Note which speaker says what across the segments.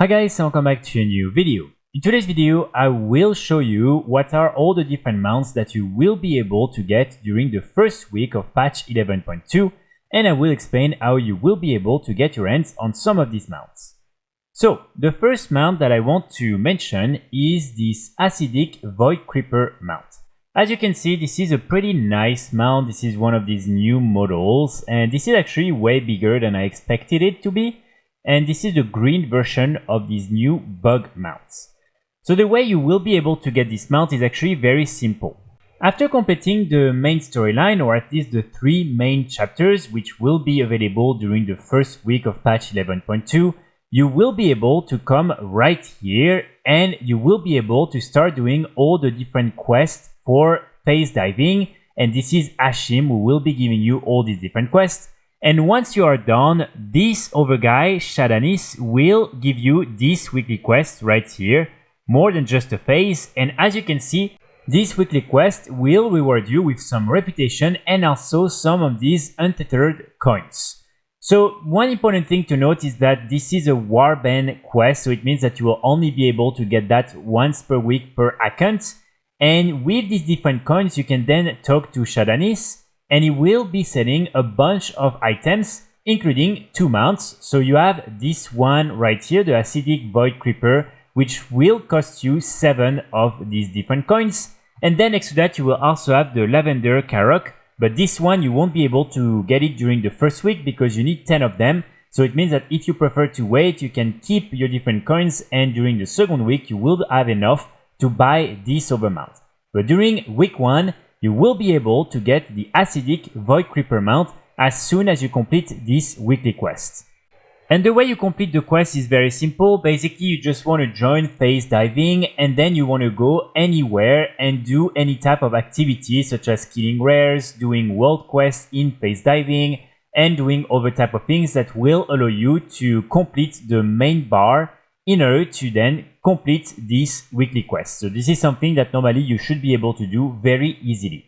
Speaker 1: Hi guys, and welcome back to a new video. In today's video, I will show you what are all the different mounts that you will be able to get during the first week of patch 11.2, and I will explain how you will be able to get your hands on some of these mounts. So, the first mount that I want to mention is this Acidic Void Creeper mount. As you can see, this is a pretty nice mount. This is one of these new models, and this is actually way bigger than I expected it to be. And this is the green version of these new bug mounts. So the way you will be able to get this mount is actually very simple. After completing the main storyline, or at least the 3 main chapters which will be available during the first week of patch 11.2, you will be able to come right here and you will be able to start doing all the different quests for phase diving. And this is Ashim who will be giving you all these different quests. And once you are done, this other guy, Shadanis, will give you this weekly quest right here, more than just a phase. And as you can see, this weekly quest will reward you with some reputation and also some of these untethered coins. So one important thing to note is that this is a warband quest, so it means that you will only be able to get that once per week per account. And with these different coins, you can then talk to Shadanis, and he will be selling a bunch of items, including 2 mounts. So you have this one right here, the Acidic Void Creeper, which will cost you 7 of these different coins. And then next to that, you will also have the Lavender Karok, but this one you won't be able to get it during the first week because you need 10 of them. So it means that if you prefer to wait, you can keep your different coins, and during the second week, you will have enough to buy this other mount. But during week 1, you will be able to get the Acidic Void Creeper mount as soon as you complete this weekly quest. And the way you complete the quest is very simple. Basically, you just want to join phase diving, and then you want to go anywhere and do any type of activity such as killing rares, doing world quests in phase diving, and doing other type of things that will allow you to complete the main bar in order to then complete this weekly quest. So this is something that normally you should be able to do very easily.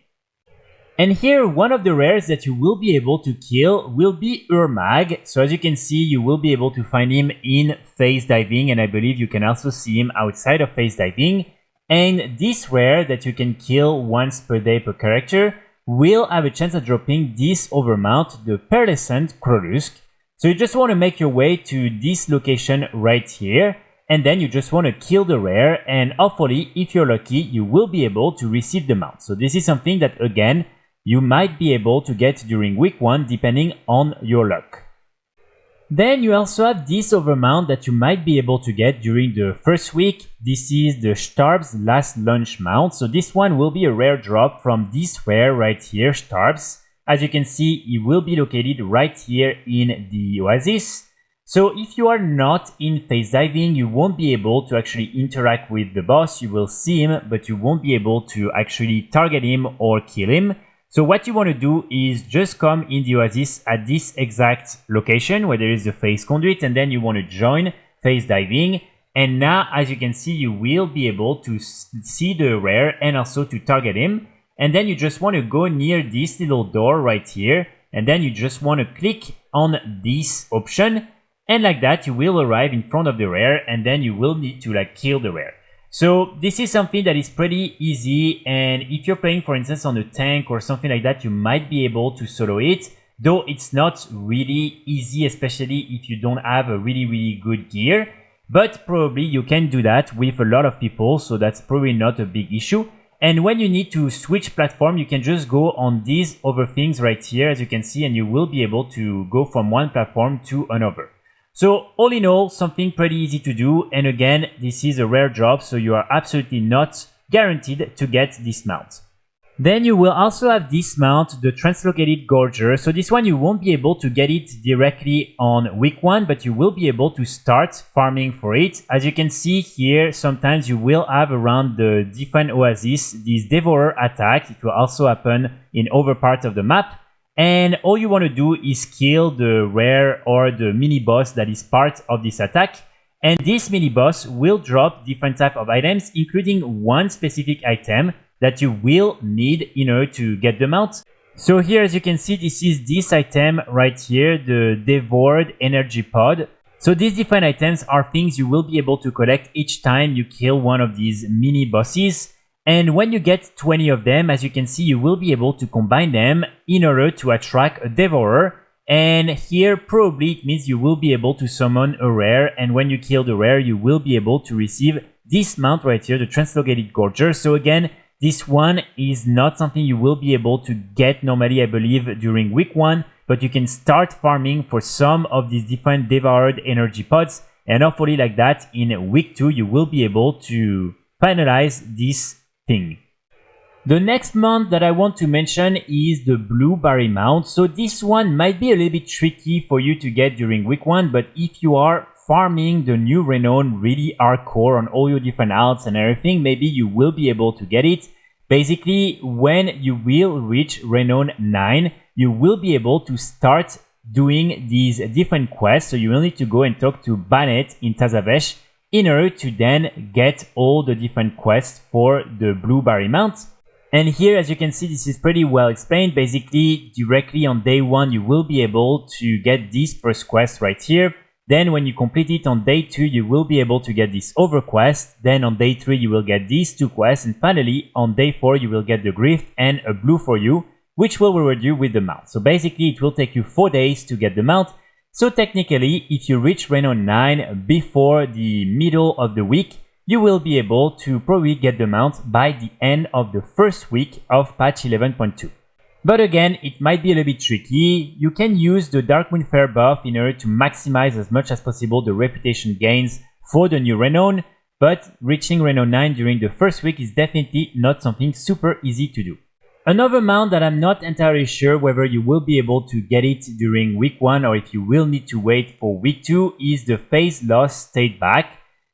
Speaker 1: And here, one of the rares that you will be able to kill will be Urmag. So as you can see, you will be able to find him in phase diving, and I believe you can also see him outside of phase diving. And this rare that you can kill once per day per character will have a chance at dropping this overmount, the Pearlescent Krolusk. So you just want to make your way to this location right here, and then you just want to kill the rare, and hopefully, if you're lucky, you will be able to receive the mount. So this is something that, again, you might be able to get during week 1 depending on your luck. Then you also have this other mount that you might be able to get during the first week. This is the Sthaarbs Last Lunch mount. So this one will be a rare drop from this rare right here, Sthaarbs. As you can see, it will be located right here in the Oasis. So if you are not in phase diving, you won't be able to actually interact with the boss. You will see him, but you won't be able to actually target him or kill him. So what you want to do is just come in the Oasis at this exact location where there is the phase conduit, and then you want to join phase diving. And now, as you can see, you will be able to see the rare and also to target him. And then you just want to go near this little door right here, and then you just want to click on this option, and like that you will arrive in front of the rare, and then you will need to kill the rare. So this is something that is pretty easy, and if you're playing for instance on a tank or something like that, you might be able to solo it, though it's not really easy, especially if you don't have a really good gear. But probably you can do that with a lot of people, so that's probably not a big issue. And when you need to switch platform, you can just go on these other things right here, as you can see, and you will be able to go from one platform to another. So all in all, something pretty easy to do. And again, this is a rare drop, so you are absolutely not guaranteed to get this mount. Then you will also have this mount, the Translocated Gorger. So this one you won't be able to get it directly on week 1, but you will be able to start farming for it. As you can see here, sometimes you will have around the different oasis this Devourer attack. It will also happen in other parts of the map. And all you want to do is kill the rare or the mini boss that is part of this attack. And this mini boss will drop different type of items, including one specific item that you will need in order to get the mount. So here, as you can see, this is this item right here, the Devoured Energy Pod. So these different items are things you will be able to collect each time you kill one of these mini bosses. And when you get 20 of them, as you can see, you will be able to combine them in order to attract a Devourer. And here probably it means you will be able to summon a rare, and when you kill the rare you will be able to receive this mount right here, the Translocated Gorger. So again, this one is not something you will be able to get normally, I believe, during week 1, but you can start farming for some of these different devoured energy pods, and hopefully like that in week 2 you will be able to finalize this thing. The next mount that I want to mention is the Blue Berry mount. So this one might be a little bit tricky for you to get during week 1, but if you are farming the new Renown really hardcore on all your different alts and everything, maybe you will be able to get it. Basically, when you will reach Renown 9, you will be able to start doing these different quests. So you will need to go and talk to Banet in Tazavesh in order to then get all the different quests for the Blue Berry mount. And here, as you can see, this is pretty well explained. Basically, directly on day 1, you will be able to get this first quest right here. Then when you complete it on day 2, you will be able to get this over quest. Then on day 3, you will get these 2 quests. And finally, on day 4, you will get the Grift and a blue for you, which will reward you with the mount. So basically, it will take you 4 days to get the mount. So technically, if you reach Renown 9 before the middle of the week, you will be able to probably get the mount by the end of the first week of patch 11.2. But again, it might be a little bit tricky. You can use the Darkmoon Fair buff in order to maximize as much as possible the reputation gains for the new Renown, but reaching Renown 9 during the first week is definitely not something super easy to do. Another mount that I'm not entirely sure whether you will be able to get it during week 1 or if you will need to wait for week 2 is the Phase Lost Slateback.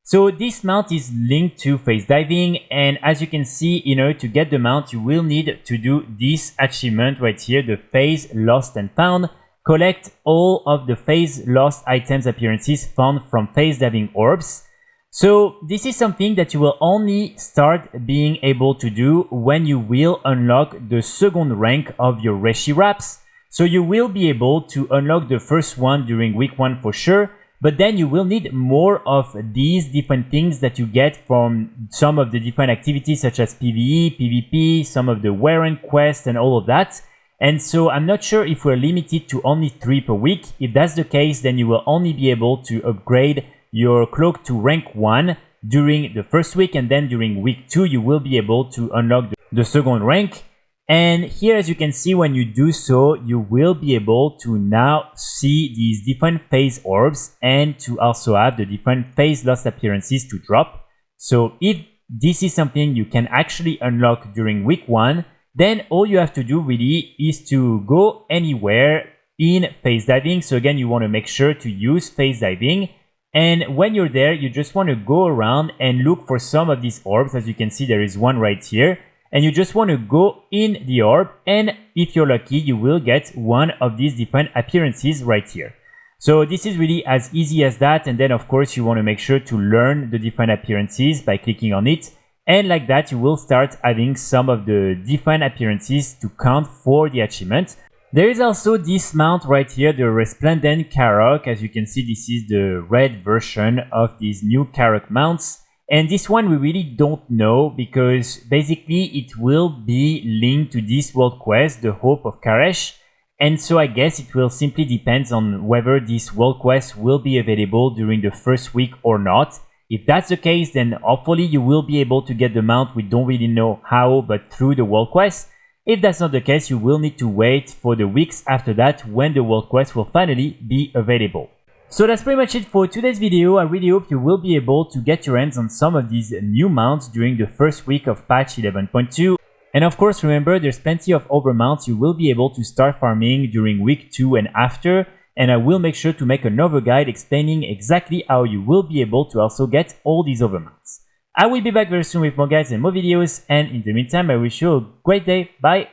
Speaker 1: So this mount is linked to phase diving, and as you can see, in order to get the mount, you will need to do this achievement right here, the Phase Lost and Found. Collect all of the Phase Lost items appearances found from phase diving orbs. So this is something that you will only start being able to do when you will unlock the second rank of your Reshi Wraps. So you will be able to unlock the first one during week 1 for sure. But then you will need more of these different things that you get from some of the different activities such as PvE, PvP, some of the Warren quests and all of that. And so I'm not sure if we're limited to only 3 per week. If that's the case, then you will only be able to upgrade your cloak to rank 1 during the first week, and then during week 2 you will be able to unlock the second rank. And here, as you can see, when you do so, you will be able to now see these different phase orbs and to also have the different phase lost appearances to drop. So if this is something you can actually unlock during week 1, then all you have to do really is to go anywhere in phase diving. So again, you want to make sure to use phase diving. And when you're there, you just want to go around and look for some of these orbs. As you can see, there is one right here. And you just want to go in the orb, and if you're lucky, you will get one of these different appearances right here. So this is really as easy as that, and then of course you want to make sure to learn the different appearances by clicking on it, and like that you will start having some of the different appearances to count for the achievement. There is also this mount right here, the Resplendent Karok. As you can see, this is the red version of these new Karok mounts. And this one we really don't know, because basically it will be linked to this world quest, the Hope of Karesh. And so I guess it will simply depend on whether this world quest will be available during the first week or not. If that's the case, then hopefully you will be able to get the mount. We don't really know how, but through the world quest. If that's not the case, you will need to wait for the weeks after that when the world quest will finally be available. So that's pretty much it for today's video. I really hope you will be able to get your hands on some of these new mounts during the first week of patch 11.2. And of course, remember, there's plenty of other mounts you will be able to start farming during week 2 and after. And I will make sure to make another guide explaining exactly how you will be able to also get all these other mounts. I will be back very soon with more guides and more videos. And in the meantime, I wish you a great day. Bye!